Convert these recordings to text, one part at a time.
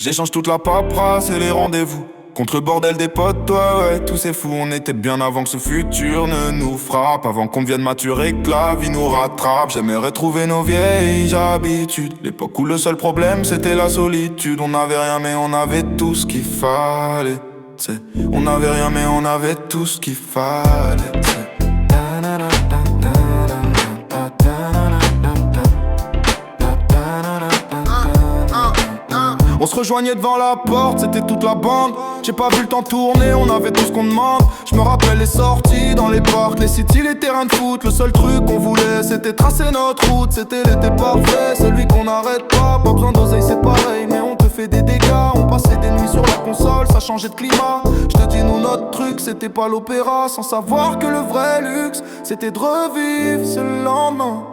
J'échange toute la paperasse et les rendez-vous contre le bordel des potes, toi ouais, tous ces fous. On était bien avant que ce futur ne nous frappe, avant qu'on devienne mature et que la vie nous rattrape. J'aimerais retrouver nos vieilles habitudes, l'époque où le seul problème c'était la solitude. On n'avait rien mais on avait tout ce qu'il fallait, t'sais. On n'avait rien mais on avait tout ce qu'il fallait, t'sais. On se rejoignait devant la porte, c'était toute la bande. J'ai pas vu le temps tourner, on avait tout ce qu'on demande. Je me rappelle les sorties dans les parcs, les cités, les terrains de foot. Le seul truc qu'on voulait, c'était tracer notre route. C'était l'été parfait, celui qu'on n'arrête pas. Pas besoin d'oseille, c'est pareil, mais on te fait des dégâts. On passait des nuits sur la console, ça changeait de climat. Je te dis, nous, notre truc, c'était pas l'opéra. Sans savoir que le vrai luxe, c'était de revivre ce lendemain.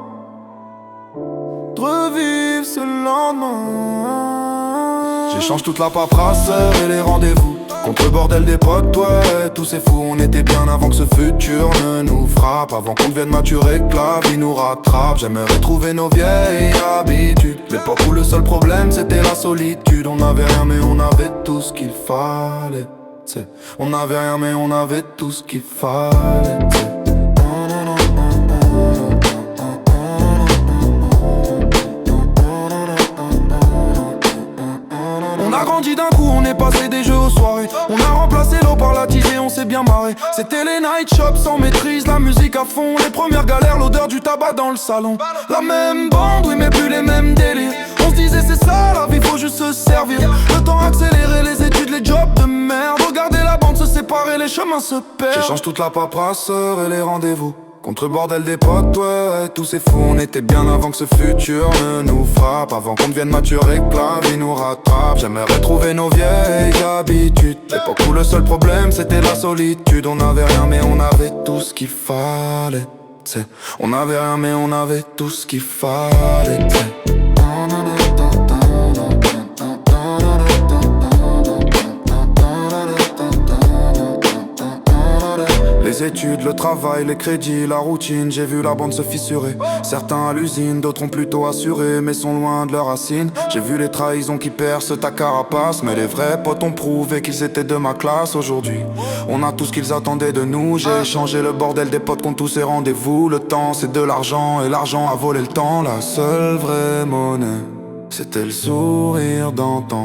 De revivre ce lendemain. J'échange toute la paperasse et les rendez-vous contre le bordel des potes, ouais, tous ces fous. On était bien avant que ce futur ne nous frappe, avant qu'on devienne mature et que la vie nous rattrape. J'aimerais retrouver nos vieilles habitudes, l'époque où le seul problème c'était la solitude. On n'avait rien mais on avait tout ce qu'il fallait, t'sais. On n'avait rien mais on avait tout ce qu'il fallait, t'sais. On a grandi d'un coup, on est passé des jeux aux soirées. On a remplacé l'eau par la tisée, on s'est bien marré. C'était les night shops sans maîtrise, la musique à fond. Les premières galères, l'odeur du tabac dans le salon. La même bande, oui mais plus les mêmes délires. On se disait c'est ça la vie, faut juste se servir. Le temps accéléré, les études, les jobs de merde. Regardez la bande se séparer, les chemins se perdent. J'échange toute la paperasse et les rendez-vous contre le bordel des potes, ouais, tous ces fous. On était bien avant que ce futur ne nous frappe, avant qu'on devienne mature et que la vie nous rattrape. J'aimerais retrouver nos vieilles habitudes, l'époque où le seul problème c'était la solitude. On n'avait rien mais on avait tout ce qu'il fallait, t'sais. On n'avait rien mais on avait tout ce qu'il fallait, t'sais. Les études, le travail, les crédits, la routine, j'ai vu la bande se fissurer. Certains à l'usine, d'autres ont plutôt assuré, mais sont loin de leurs racines. J'ai vu les trahisons qui percent ta carapace, mais les vrais potes ont prouvé qu'ils étaient de ma classe. Aujourd'hui, on a tout ce qu'ils attendaient de nous. J'ai échangé le bordel des potes contre tous ces rendez-vous. Le temps c'est de l'argent et l'argent a volé le temps. La seule vraie monnaie, c'était le sourire d'antan.